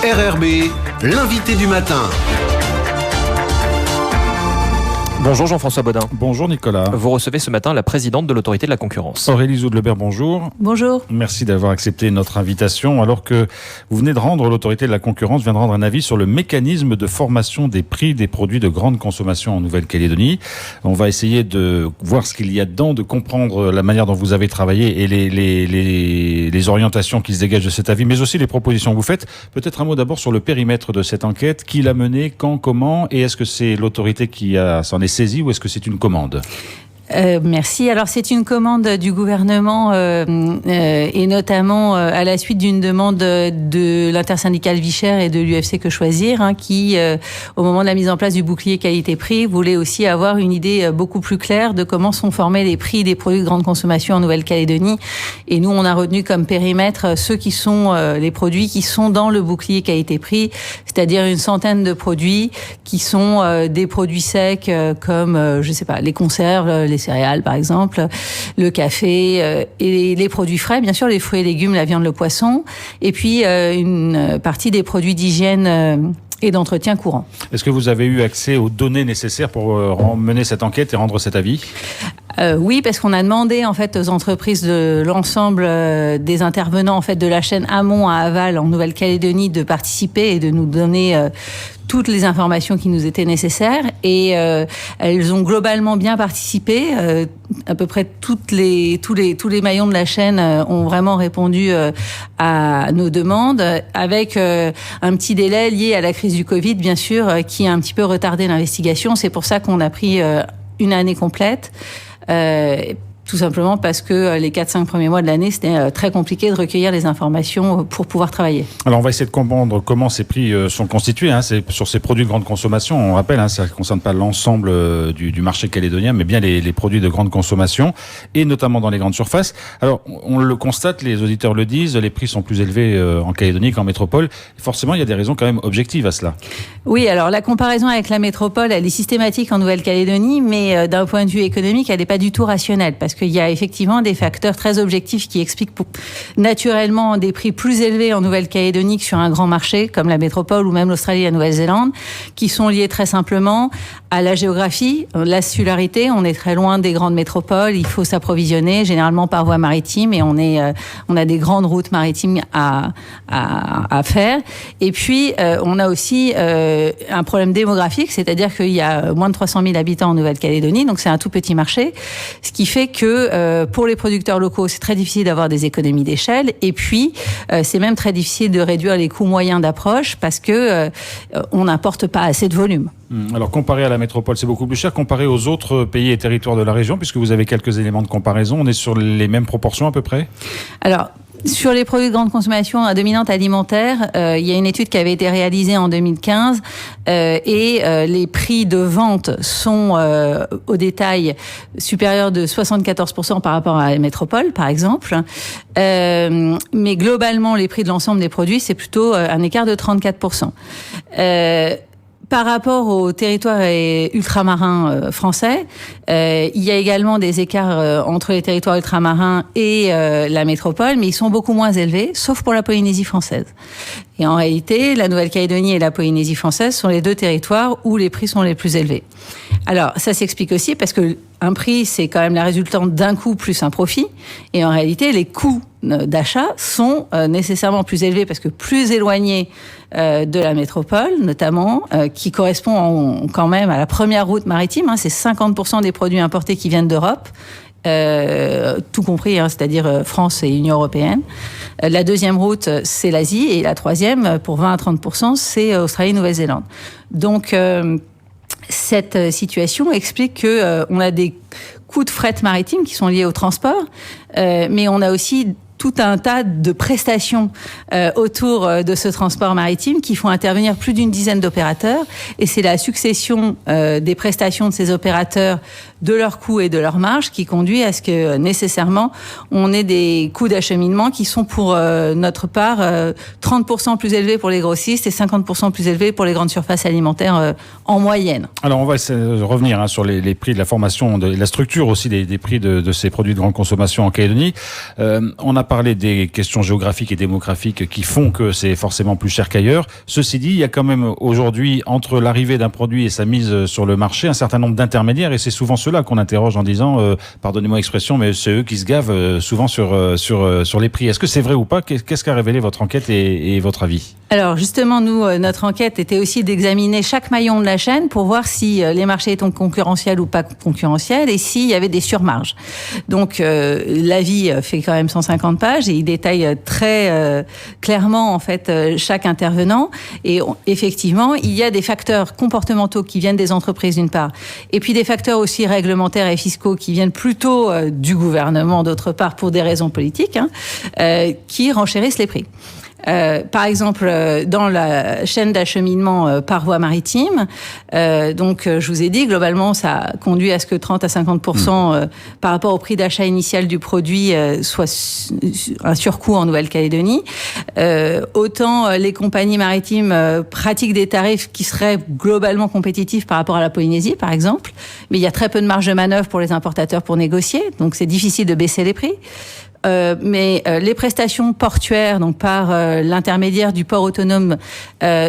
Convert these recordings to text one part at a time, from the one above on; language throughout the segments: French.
RRB, l'invité du matin. Bonjour Jean-François Bodin. Bonjour Nicolas. Vous recevez ce matin la présidente de l'autorité de la concurrence. Aurélie Zoudlebert, bonjour. Bonjour. Merci d'avoir accepté notre invitation. Alors que vous venez de rendre, l'autorité de la concurrence vient de rendre un avis sur le mécanisme de formation des prix des produits de grande consommation en Nouvelle-Calédonie. On va essayer de voir ce qu'il y a dedans, de comprendre la manière dont vous avez travaillé et les orientations qui se dégagent de cet avis, mais aussi les propositions que vous faites. Peut-être un mot d'abord sur le périmètre de cette enquête. Qui l'a menée, quand, comment, et est-ce que c'est l'autorité qui s'en est saisie ou est-ce que c'est une commande ? Merci. Alors c'est une commande du gouvernement et notamment à la suite d'une demande de l'intersyndicale Vichère et de l'UFC Que Choisir qui, au moment de la mise en place du bouclier qualité-prix, voulait aussi avoir une idée beaucoup plus claire de comment sont formés les prix des produits de grande consommation en Nouvelle-Calédonie. Et nous, on a retenu comme périmètre ceux qui sont les produits qui sont dans le bouclier qualité-prix, c'est-à-dire une centaine de produits qui sont des produits secs comme, je sais pas, les conserves, les céréales par exemple, le café et les produits frais, bien sûr, les fruits et légumes, la viande, le poisson, et puis une partie des produits d'hygiène et d'entretien courant. Est-ce que vous avez eu accès aux données nécessaires pour mener cette enquête et rendre cet avis ? Oui, parce qu'on a demandé en fait aux entreprises de l'ensemble des intervenants en fait de la chaîne amont à aval en Nouvelle-Calédonie de participer et de nous donner toutes les informations qui nous étaient nécessaires, et elles ont globalement bien participé. À peu près tous les maillons de la chaîne ont vraiment répondu à nos demandes, avec un petit délai lié à la crise du Covid, bien sûr, qui a un petit peu retardé l'investigation. C'est pour ça qu'on a pris une année complète. Tout simplement parce que les 4-5 premiers mois de l'année, c'était très compliqué de recueillir les informations pour pouvoir travailler. Alors, on va essayer de comprendre comment ces prix sont constitués. C'est sur ces produits de grande consommation. On rappelle, ça ne concerne pas l'ensemble du marché calédonien, mais bien les produits de grande consommation, et notamment dans les grandes surfaces. Alors, on le constate, les auditeurs le disent, les prix sont plus élevés en Calédonie qu'en métropole. Forcément, il y a des raisons quand même objectives à cela. Oui, alors la comparaison avec la métropole, elle est systématique en Nouvelle-Calédonie, mais d'un point de vue économique, elle n'est pas du tout rationnelle, parce qu'il y a effectivement des facteurs très objectifs qui expliquent naturellement des prix plus élevés en Nouvelle-Calédonie que sur un grand marché comme la métropole ou même l'Australie et la Nouvelle-Zélande, qui sont liés très simplement à la géographie, l'insularité. On est très loin des grandes métropoles, il faut s'approvisionner généralement par voie maritime, et on a des grandes routes maritimes à faire. Et puis on a aussi un problème démographique, c'est-à-dire qu'il y a moins de 300 000 habitants en Nouvelle-Calédonie, donc c'est un tout petit marché, ce qui fait que pour les producteurs locaux, c'est très difficile d'avoir des économies d'échelle, et puis c'est même très difficile de réduire les coûts moyens d'approche parce que on n'importe pas assez de volume. Alors, comparé à la métropole, c'est beaucoup plus cher. Comparé aux autres pays et territoires de la région, puisque vous avez quelques éléments de comparaison, on est sur les mêmes proportions à peu près ? Alors, sur les produits de grande consommation à dominante alimentaire, il y a une étude qui avait été réalisée en 2015 et les prix de vente sont au détail supérieurs de 74% par rapport à la métropole, par exemple. Mais globalement, les prix de l'ensemble des produits, c'est plutôt un écart de 34%. Par rapport aux territoires ultramarins français, il y a également des écarts entre les territoires ultramarins et la métropole, mais ils sont beaucoup moins élevés, sauf pour la Polynésie française. Et en réalité, la Nouvelle-Calédonie et la Polynésie française sont les deux territoires où les prix sont les plus élevés. Alors, ça s'explique aussi parce que un prix, c'est quand même la résultante d'un coût plus un profit. Et en réalité, les coûts d'achat sont nécessairement plus élevés parce que plus éloignés de la métropole, notamment, qui correspond quand même à la première route maritime. C'est 50% des produits importés qui viennent d'Europe. Tout compris, c'est-à-dire France et Union européenne. La deuxième route, c'est l'Asie, et la troisième, pour 20 à 30%, c'est Australie et Nouvelle-Zélande. Donc, cette situation explique que on a des coûts de fret maritime qui sont liés au transport, mais on a aussi tout un tas de prestations autour de ce transport maritime qui font intervenir plus d'une dizaine d'opérateurs, et c'est la succession des prestations de ces opérateurs, de leurs coûts et de leurs marges qui conduit à ce que nécessairement on ait des coûts d'acheminement qui sont pour notre part 30% plus élevés pour les grossistes et 50% plus élevés pour les grandes surfaces alimentaires en moyenne. Alors on va revenir sur les prix de la formation, de la structure aussi des prix de ces produits de grande consommation en Calédonie. On a parlé des questions géographiques et démographiques qui font que c'est forcément plus cher qu'ailleurs. Ceci dit, il y a quand même aujourd'hui, entre l'arrivée d'un produit et sa mise sur le marché, un certain nombre d'intermédiaires, et c'est souvent ceux-là qu'on interroge en disant, pardonnez-moi l'expression, mais c'est eux qui se gavent souvent sur les prix. Est-ce que c'est vrai ou pas? Qu'est-ce qu'a révélé votre enquête et votre avis? Alors justement, nous, notre enquête était aussi d'examiner chaque maillon de la chaîne pour voir si les marchés étaient concurrentiels ou pas concurrentiels et s'il y avait des surmarges. Donc l'avis fait quand même 150 pages et il détaille très clairement en fait chaque intervenant. Et effectivement, il y a des facteurs comportementaux qui viennent des entreprises d'une part, et puis des facteurs aussi réglementaires et fiscaux qui viennent plutôt du gouvernement d'autre part pour des raisons politiques, qui renchérissent les prix. Par exemple, dans la chaîne d'acheminement par voie maritime, donc je vous ai dit, globalement, ça conduit à ce que 30 à 50% par rapport au prix d'achat initial du produit soit un surcoût en Nouvelle-Calédonie. Autant les compagnies maritimes pratiquent des tarifs qui seraient globalement compétitifs par rapport à la Polynésie, par exemple, mais il y a très peu de marge de manœuvre pour les importateurs pour négocier, donc c'est difficile de baisser les prix. Mais les prestations portuaires, donc par l'intermédiaire du port autonome,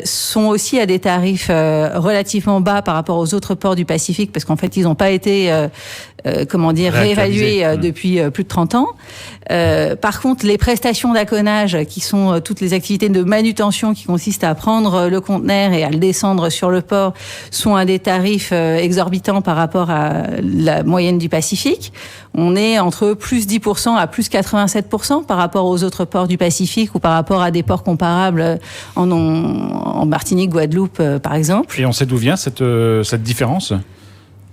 sont aussi à des tarifs relativement bas par rapport aux autres ports du Pacifique, parce qu'en fait, ils n'ont pas été réévalués depuis plus de 30 ans. Par contre, les prestations d'accollage, qui sont toutes les activités de manutention qui consistent à prendre le conteneur et à le descendre sur le port, sont à des tarifs exorbitants par rapport à la moyenne du Pacifique. On est entre plus 10% à plus 87% par rapport aux autres ports du Pacifique ou par rapport à des ports comparables en Martinique, Guadeloupe, par exemple. Et on sait d'où vient cette différence ?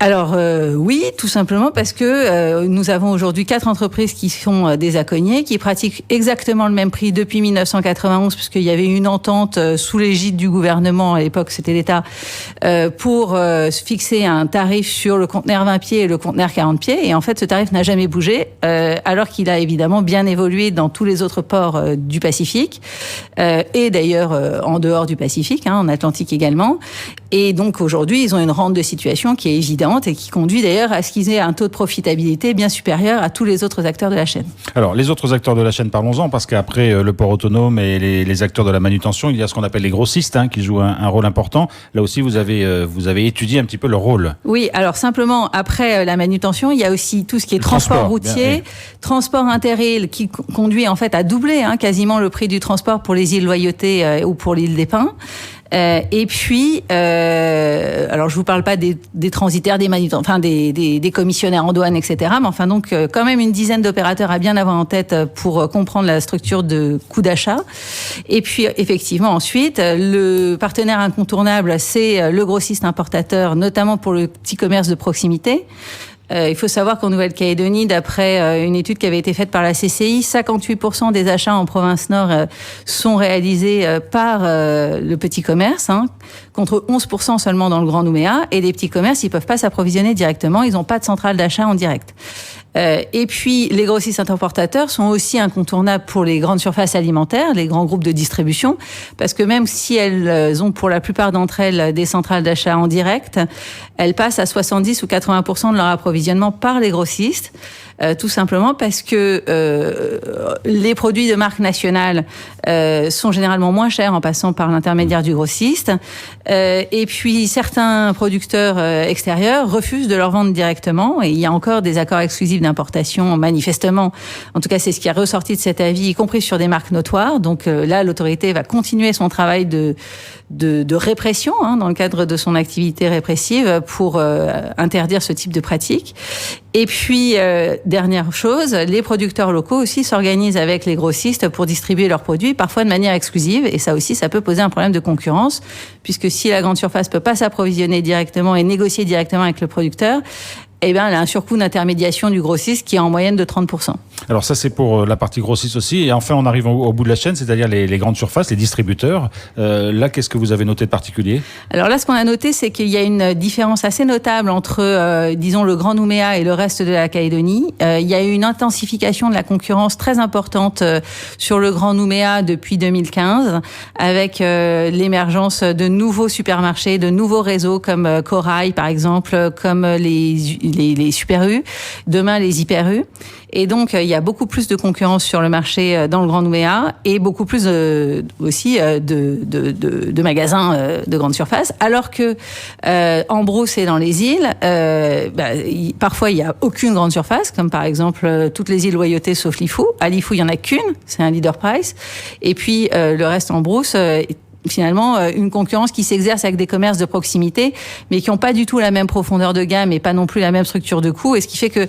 Alors oui, tout simplement parce que nous avons aujourd'hui 4 entreprises qui sont des aconniers, qui pratiquent exactement le même prix depuis 1991, puisqu'il y avait une entente sous l'égide du gouvernement, à l'époque c'était l'État, pour fixer un tarif sur le conteneur 20 pieds et le conteneur 40 pieds. Et en fait, ce tarif n'a jamais bougé, alors qu'il a évidemment bien évolué dans tous les autres ports du Pacifique, et d'ailleurs en dehors du Pacifique, en Atlantique également. Et donc aujourd'hui, ils ont une rente de situation qui est évidente et qui conduit d'ailleurs à ce qu'ils aient un taux de profitabilité bien supérieur à tous les autres acteurs de la chaîne. Alors, les autres acteurs de la chaîne, parlons-en, parce qu'après le port autonome et les acteurs de la manutention, il y a ce qu'on appelle les grossistes, qui jouent un rôle important. Là aussi, vous avez étudié un petit peu leur rôle. Oui, alors simplement, après la manutention, il y a aussi tout ce qui est transport routier, bien, oui. Transport interîle qui conduit en fait à doubler quasiment le prix du transport pour les îles Loyauté ou pour l'île des Pins. Et puis, alors je vous parle pas des transitaires, des manutenteurs, des commissionnaires en douane, etc. Mais enfin donc quand même une dizaine d'opérateurs à bien avoir en tête pour comprendre la structure de coût d'achat. Et puis effectivement ensuite, le partenaire incontournable, c'est le grossiste importateur, notamment pour le petit commerce de proximité. Il faut savoir qu'en Nouvelle-Calédonie, d'après une étude qui avait été faite par la CCI, 58% des achats en province nord sont réalisés par le petit commerce, contre 11% seulement dans le Grand Nouméa. Et les petits commerces, ils peuvent pas s'approvisionner directement, ils n'ont pas de centrale d'achat en direct. Et puis, les grossistes importateurs sont aussi incontournables pour les grandes surfaces alimentaires, les grands groupes de distribution, parce que même si elles ont pour la plupart d'entre elles des centrales d'achat en direct, elles passent à 70 ou 80% de leur approvisionnement par les grossistes. Tout simplement parce que les produits de marque nationale sont généralement moins chers en passant par l'intermédiaire du grossiste. Et puis certains producteurs extérieurs refusent de leur vendre directement. Et il y a encore des accords exclusifs d'importation, manifestement. En tout cas, c'est ce qui a ressorti de cet avis, y compris sur des marques notoires. Donc là, l'autorité va continuer son travail de répression dans le cadre de son activité répressive pour interdire ce type de pratique. Et puis, dernière chose, les producteurs locaux aussi s'organisent avec les grossistes pour distribuer leurs produits, parfois de manière exclusive. Et ça aussi, ça peut poser un problème de concurrence, puisque si la grande surface peut pas s'approvisionner directement et négocier directement avec le producteur, eh bien, elle a un surcoût d'intermédiation du grossiste qui est en moyenne de 30%. Alors ça, c'est pour la partie grossiste aussi. Et enfin, on arrive au bout de la chaîne, c'est-à-dire les grandes surfaces, les distributeurs. Là, qu'est-ce que vous avez noté de particulier ? Alors là, ce qu'on a noté, c'est qu'il y a une différence assez notable entre, disons, le Grand Nouméa et le reste de la Calédonie. Il y a eu une intensification de la concurrence très importante sur le Grand Nouméa depuis 2015, avec l'émergence de nouveaux supermarchés, de nouveaux réseaux comme Corail, par exemple, comme les les Super U, demain les Hyper U. Et donc, il y a beaucoup plus de concurrence sur le marché dans le Grand Nouméa et beaucoup plus aussi de magasins de grande surface. Alors que en Brousse et dans les îles, parfois, il n'y a aucune grande surface, comme par exemple toutes les îles Loyauté sauf Lifou. À Lifou, il n'y en a qu'une, c'est un leader price. Et puis, le reste en Brousse... finalement, une concurrence qui s'exerce avec des commerces de proximité, mais qui n'ont pas du tout la même profondeur de gamme et pas non plus la même structure de coût. Et ce qui fait que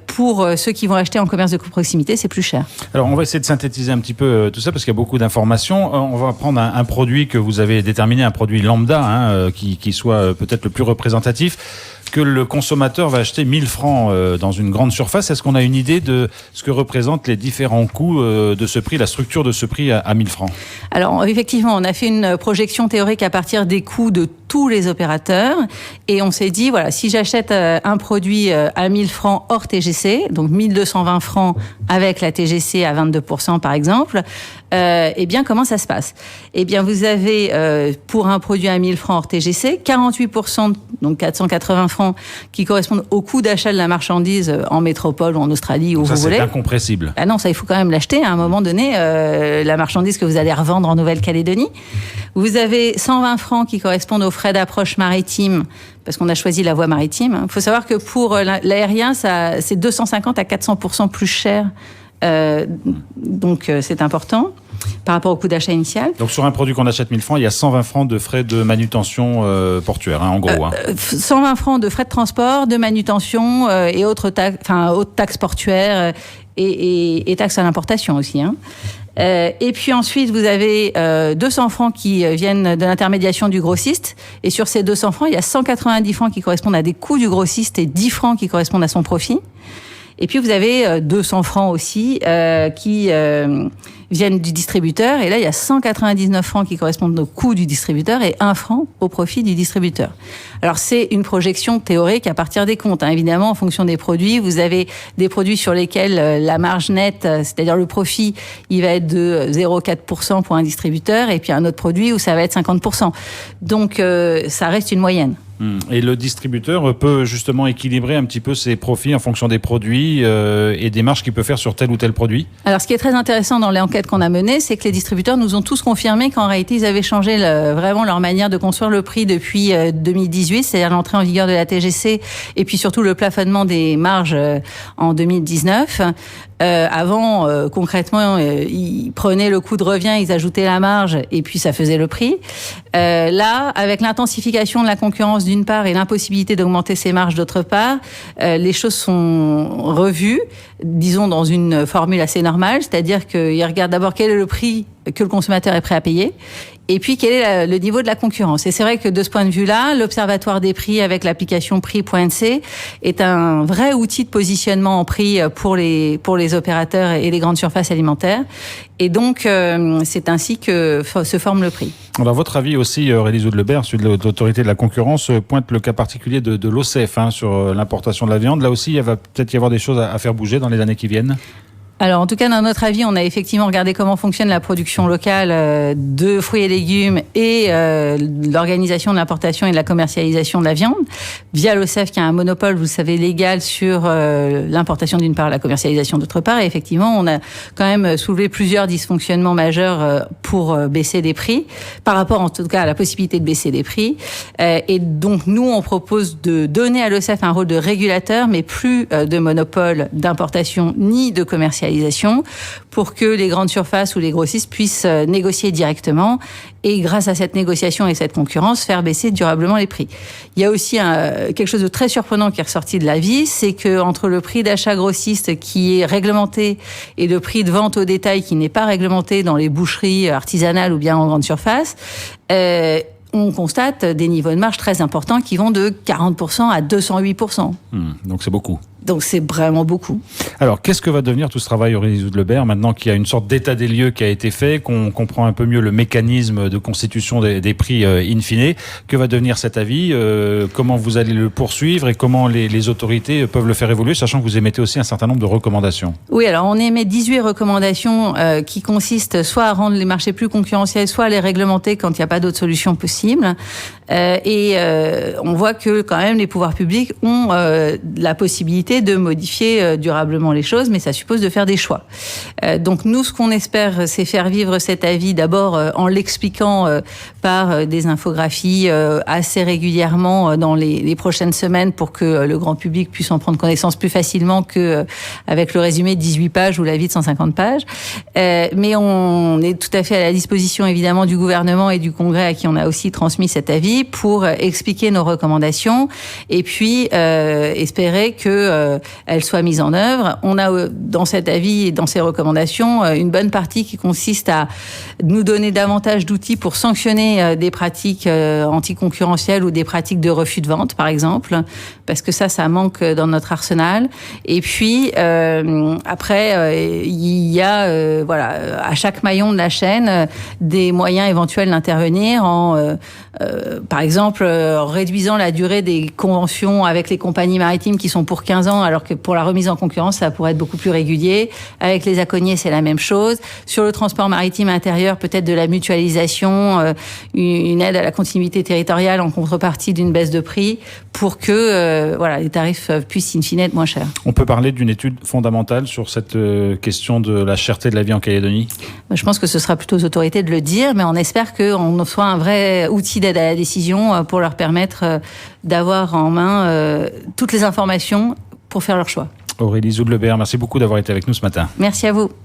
pour ceux qui vont acheter en commerce de proximité, c'est plus cher. Alors, on va essayer de synthétiser un petit peu tout ça parce qu'il y a beaucoup d'informations. On va prendre un produit que vous avez déterminé, un produit lambda, qui soit peut-être le plus représentatif, que le consommateur va acheter 1000 francs dans une grande surface. Est-ce qu'on a une idée de ce que représentent les différents coûts de ce prix, la structure de ce prix à 1000 francs? Alors, effectivement, on a fait une projection théorique à partir des coûts de tous les opérateurs et on s'est dit, voilà, si j'achète un produit à 1000 francs hors TGC, donc 1220 francs avec la TGC à 22% par exemple, eh bien, comment ça se passe? Eh bien, vous avez, pour un produit à 1000 francs hors TGC, 48%, donc 480 francs, qui correspondent au coût d'achat de la marchandise en métropole ou en Australie, où ça, vous voulez. C'est incompressible. Ah non, ça, il faut quand même l'acheter à un moment donné, la marchandise que vous allez revendre en Nouvelle-Calédonie. Vous avez 120 francs qui correspondent aux frais d'approche maritime, parce qu'on a choisi la voie maritime. Il faut savoir que pour l'aérien, c'est 250 à 400% plus cher. Donc, c'est important par rapport au coût d'achat initial. Donc, sur un produit qu'on achète 1000 francs, il y a 120 francs de frais de manutention portuaire, en gros. 120 francs de frais de transport, de manutention et autres taxes portuaires et taxes à l'importation aussi. Et puis ensuite, vous avez 200 francs qui viennent de l'intermédiation du grossiste. Et sur ces 200 francs, il y a 190 francs qui correspondent à des coûts du grossiste et 10 francs qui correspondent à son profit. Et puis, vous avez 200 francs aussi qui viennent du distributeur. Et là, il y a 199 francs qui correspondent au coût du distributeur et 1 franc au profit du distributeur. Alors, c'est une projection théorique à partir des comptes. Évidemment, en fonction des produits, vous avez des produits sur lesquels la marge nette, c'est-à-dire le profit, il va être de 0,4% pour un distributeur. Et puis, un autre produit où ça va être 50%. Donc, ça reste une moyenne. Et le distributeur peut justement équilibrer un petit peu ses profits en fonction des produits et des marges qu'il peut faire sur tel ou tel produit? Alors, ce qui est très intéressant dans les enquêtes qu'on a menées, c'est que les distributeurs nous ont tous confirmé qu'en réalité, ils avaient changé vraiment leur manière de construire le prix depuis 2018, c'est-à-dire l'entrée en vigueur de la TGC et puis surtout le plafonnement des marges en 2019. Avant, concrètement, ils prenaient le coût de revient, ils ajoutaient la marge et puis ça faisait le prix. Là, avec l'intensification de la concurrence d'une part et l'impossibilité d'augmenter ses marges d'autre part, les choses sont revues, disons dans une formule assez normale, c'est-à-dire qu'ils regardent d'abord quel est le prix que le consommateur est prêt à payer. Et puis, quel est le niveau de la concurrence? Et c'est vrai que de ce point de vue-là, l'Observatoire des prix avec l'application Prix.nc est un vrai outil de positionnement en prix pour les opérateurs et les grandes surfaces alimentaires. Et donc, c'est ainsi que se forme le prix. Alors, votre avis aussi, Aurélie Zoud-Lebert, celui de l'autorité de la concurrence, pointe le cas particulier de l'OCEF sur l'importation de la viande. Là aussi, il va peut-être y avoir des choses à faire bouger dans les années qui viennent. Alors, en tout cas, dans notre avis, on a effectivement regardé comment fonctionne la production locale de fruits et légumes et l'organisation de l'importation et de la commercialisation de la viande via l'OCEF qui a un monopole, vous le savez, légal sur l'importation d'une part, la commercialisation d'autre part. Et effectivement, on a quand même soulevé plusieurs dysfonctionnements majeurs pour baisser des prix, par rapport en tout cas à la possibilité de baisser des prix. Et donc, nous, on propose de donner à l'OCEF un rôle de régulateur, mais plus de monopole d'importation ni de commercialisation, pour que les grandes surfaces ou les grossistes puissent négocier directement et grâce à cette négociation et cette concurrence, faire baisser durablement les prix. Il y a aussi quelque chose de très surprenant qui est ressorti de l'avis, c'est que entre le prix d'achat grossiste qui est réglementé et le prix de vente au détail qui n'est pas réglementé dans les boucheries artisanales ou bien en grande surface, on constate des niveaux de marge très importants qui vont de 40% à 208%. Donc c'est beaucoup. Donc c'est vraiment beaucoup. Alors, qu'est-ce que va devenir tout ce travail, Aurélie Zoudlebert, maintenant qu'il y a une sorte d'état des lieux qui a été fait, qu'on comprend un peu mieux le mécanisme de constitution des prix in fine? Que va devenir cet avis? Comment vous allez le poursuivre et comment les autorités peuvent le faire évoluer, sachant que vous émettez aussi un certain nombre de recommandations? Oui, alors on émet 18 recommandations qui consistent soit à rendre les marchés plus concurrentiels, soit à les réglementer quand il n'y a pas d'autre solution possible. On voit que quand même les pouvoirs publics ont la possibilité de modifier durablement les choses, mais ça suppose de faire des choix. Donc nous, ce qu'on espère, c'est faire vivre cet avis d'abord en l'expliquant par des infographies assez régulièrement dans les prochaines semaines pour que le grand public puisse en prendre connaissance plus facilement que avec le résumé de 18 pages ou l'avis de 150 pages. Mais on est tout à fait à la disposition évidemment du gouvernement et du Congrès à qui on a aussi transmis cet avis pour expliquer nos recommandations et puis espérer que elles soient mises en œuvre. On a dans cet avis et dans ces recommandations une bonne partie qui consiste à nous donner davantage d'outils pour sanctionner des pratiques anticoncurrentielles ou des pratiques de refus de vente, par exemple, parce que ça manque dans notre arsenal. Et puis après, il y a voilà, à chaque maillon de la chaîne des moyens éventuels d'intervenir en par exemple, en réduisant la durée des conventions avec les compagnies maritimes qui sont pour 15 ans, alors que pour la remise en concurrence, ça pourrait être beaucoup plus régulier. Avec les aconniers, c'est la même chose. Sur le transport maritime intérieur, peut-être de la mutualisation, une aide à la continuité territoriale en contrepartie d'une baisse de prix pour que voilà, les tarifs puissent in fine être moins chers. On peut parler d'une étude fondamentale sur cette question de la cherté de la vie en Calédonie? Je pense que ce sera plutôt aux autorités de le dire, mais on espère qu'on soit un vrai outil d'aide à la décision pour leur permettre d'avoir en main toutes les informations pour faire leur choix. Aurélie Zoudlebert, merci beaucoup d'avoir été avec nous ce matin. Merci à vous.